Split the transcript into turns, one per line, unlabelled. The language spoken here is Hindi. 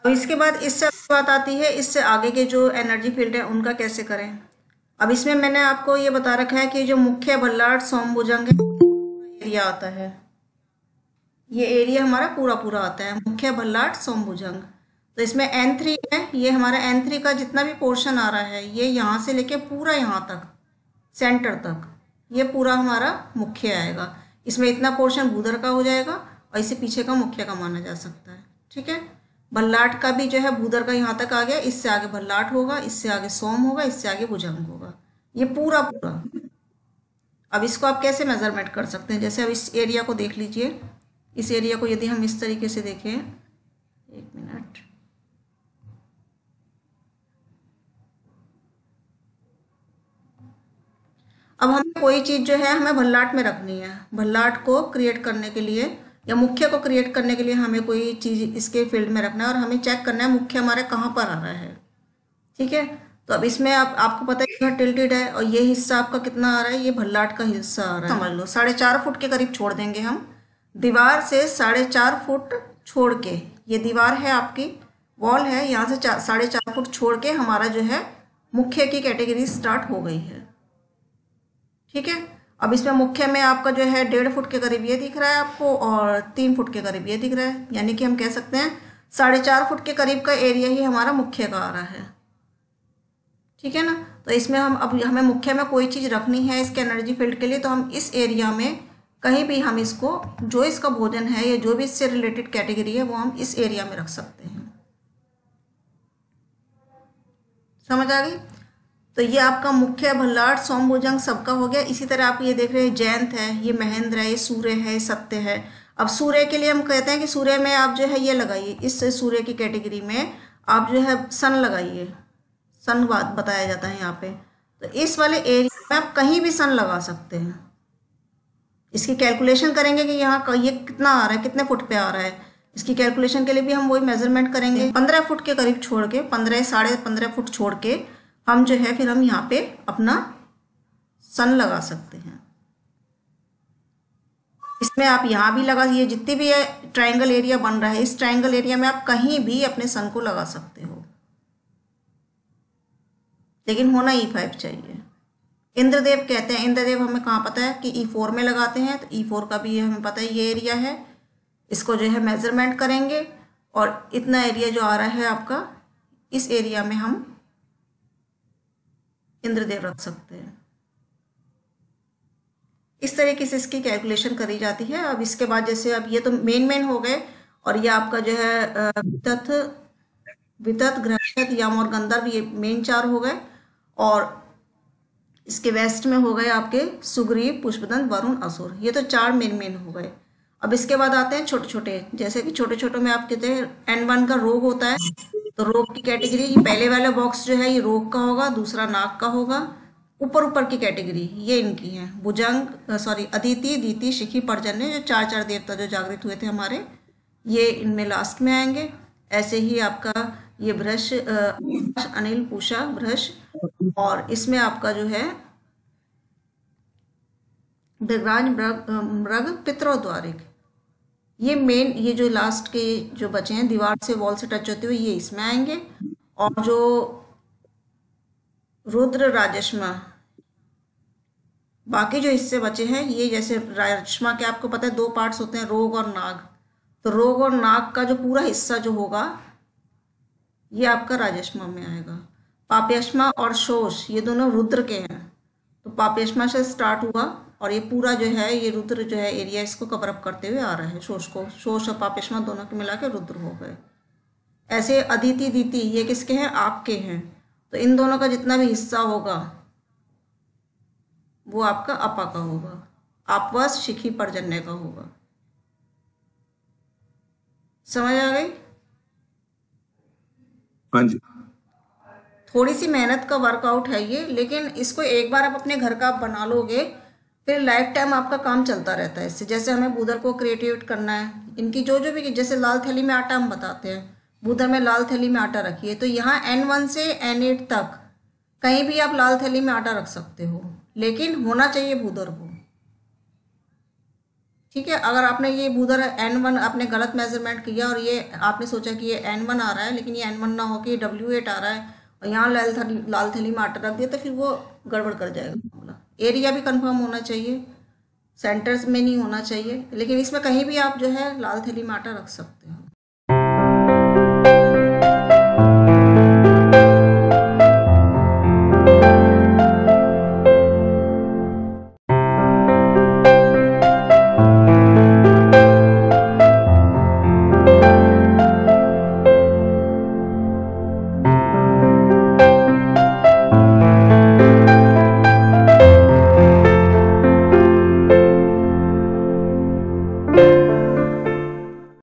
अब इसके बाद इससे बात आती है, इससे आगे के जो एनर्जी फील्ड है उनका कैसे करें। अब इसमें मैंने आपको ये बता रखा है कि जो मुख्य बल्लाट समभुजंग है एरिया आता है, ये एरिया हमारा पूरा पूरा आता है मुख्य बल्लाट समभुजंग। तो इसमें N3 है, ये हमारा N3 का जितना भी पोर्शन आ रहा है ये यहाँ से लेके पूरा यहाँ तक सेंटर तक ये पूरा हमारा मुख्य आएगा। इसमें इतना पोर्शन भूधर का हो जाएगा और इसे पीछे का मुख्य का माना जा सकता है। ठीक है, बल्लाट का भी जो है भूधर का यहाँ तक आ गया, इससे आगे बल्लाट होगा, इससे आगे सोम होगा, इससे आगे भुजंग होगा, ये पूरा पूरा। अब इसको आप कैसे मेजरमेंट कर सकते हैं, जैसे अब इस एरिया को देख लीजिए, इस एरिया को यदि हम इस तरीके से देखें, एक मिनट, अब हमें कोई चीज़ जो है हमें भल्लाट में रखनी है, भल्लाट को क्रिएट करने के लिए या मुख्य को क्रिएट करने के लिए हमें कोई चीज़ इसके फील्ड में रखना है और हमें चेक करना है मुख्य हमारे कहाँ पर आ रहा है। ठीक है, तो अब इसमें आपको पता है यहाँ टिल्टेड है और ये हिस्सा आपका कितना आ रहा है, ये भल्लाट का हिस्सा आ रहा है। समझ लो 4.5 फुट के करीब छोड़ देंगे हम, दीवार से 4.5 फुट छोड़ के, ये दीवार है आपकी, वॉल है, यहाँ से 4.5 फुट छोड़ के हमारा जो है मुख्य की कैटेगरी स्टार्ट हो गई है। ठीक है, अब इसमें मुख्य में आपका जो है 1.5 फुट के करीब ये दिख रहा है आपको और 3 फुट के करीब ये दिख रहा है, यानी कि हम कह सकते हैं 4.5 फुट के करीब का एरिया ही हमारा मुख्य का आ रहा है। ठीक है ना, तो इसमें हम अब हमें मुख्य में कोई चीज़ रखनी है इसके एनर्जी फील्ड के लिए, तो हम इस एरिया में कहीं भी हम इसको, जो इसका भोजन है या जो भी इससे रिलेटेड कैटेगरी है वो हम इस एरिया में रख सकते हैं। समझ आ गई, तो ये आपका मुख्य भल्लाट समभुजंग सबका हो गया। इसी तरह आप ये देख रहे हैं जयंत है, ये महेंद्र है, ये सूर्य है, ये सत्य है। अब सूर्य के लिए हम कहते हैं कि सूर्य में आप जो है ये लगाइए, इस सूर्य की कैटेगरी में आप जो है सन लगाइए, सन बताया जाता है यहाँ पे। तो इस वाले एरिया में आप कहीं भी सन लगा सकते हैं। इसकी कैलकुलेशन करेंगे कि यहाँ ये कितना आ रहा है, कितने फुट पे आ रहा है, इसकी कैलकुलेशन के लिए भी हम वही मेजरमेंट करेंगे। 15 फुट के करीब छोड़ के, 15 15.5 फुट छोड़ के हम जो है फिर हम यहाँ पे अपना सन लगा सकते हैं। इसमें आप यहाँ भी लगा, ये जितनी भी है ट्रायंगल एरिया बन रहा है, इस ट्रायंगल एरिया में आप कहीं भी अपने सन को लगा सकते हो, लेकिन होना E5 चाहिए। इंद्रदेव कहते हैं, इंद्रदेव हमें कहाँ पता है कि E4 में लगाते हैं, तो E4 का भी हमें पता है ये एरिया है। इसको जो है मेजरमेंट करेंगे और इतना एरिया जो आ रहा है आपका, इस एरिया में हम इंद्रदेव रख सकते हैं। इस तरीके से इसकी कैलकुलेशन करी जाती है। अब इसके बाद जैसे अब ये तो मेन हो गए, और ये आपका जो है वितत, गृहस्थ, यम और गंधर्व, ये मेन 4 हो गए। और इसके वेस्ट में हो गए आपके सुग्रीव, पुष्पदंत, वरुण, असुर, ये तो 4 मेन हो गए। अब इसके बाद आते हैं छोटे छोटे, जैसे कि छोटे छोटे में आप कहते हैं N1 का रोग होता है, तो रोग की कैटेगरी, ये पहले वाला बॉक्स जो है ये रोग का होगा, दूसरा नाग का होगा। ऊपर की कैटेगरी ये इनकी है, भुजंग, सॉरी, अदिति, दीति, शिखी, पर्जन्य, जो 4 देवता जो जागृत हुए थे हमारे, ये इनमें लास्ट में आएंगे। ऐसे ही आपका ये बृहश, अनिल, पूषा, बृहश, और इसमें आपका जो है मृगराज, मृग, पितरोद्वारिक, ये मेन, ये जो लास्ट के जो बचे हैं दीवार से, वॉल से टच होते हुए, ये इसमें आएंगे। और जो रुद्र, राजश्मा, बाकी जो हिस्से बचे हैं ये, जैसे राजश्मा के आपको पता है 2 पार्ट्स होते हैं, रोग और नाग, तो रोग और नाग का जो पूरा हिस्सा जो होगा ये आपका राजश्मा में आएगा। पापयश्मा और शोष, ये दोनों रुद्र के हैं, तो पापयश्मा से स्टार्ट हुआ और ये पूरा जो है ये रुद्र जो है एरिया इसको कवर अप करते हुए आ रहा है, शोष को, शोष और पापयश्मा दोनों के मिला के रुद्र हो गए। ऐसे अदिति, दीति, ये किसके हैं, आपके हैं, तो इन दोनों का जितना भी हिस्सा होगा वो आपका अपा का होगा, आपवश, शिखी, पर्जन्य का होगा। समझ आ गई?
हाँ जी।
थोड़ी सी मेहनत का वर्कआउट है ये, लेकिन इसको एक बार आप अपने घर का आप बना लोगे फिर लाइफ टाइम आपका काम चलता रहता है इससे। जैसे हमें बूदर को क्रिएटिवेट करना है, इनकी जो जो भी, जैसे लाल थैली में आटा हम बताते हैं, बूदर में लाल थैली में आटा रखिए, तो यहाँ N1 से N8 तक कहीं भी आप लाल थैली में आटा रख सकते हो, लेकिन होना चाहिए बूदर को। ठीक है। अगर आपने ये उधर N1 आपने गलत मेजरमेंट किया और ये आपने सोचा कि ये N1 आ रहा है, लेकिन ये N1 ना हो कि W8 आ रहा है और यहाँ लाल थैली में आटा रख दिया, तो फिर वो गड़बड़ कर जाएगा मामला। एरिया भी कंफर्म होना चाहिए, सेंटर्स में नहीं होना चाहिए, लेकिन इसमें कहीं भी आप जो है लाल थैली में आटा रख सकते हो।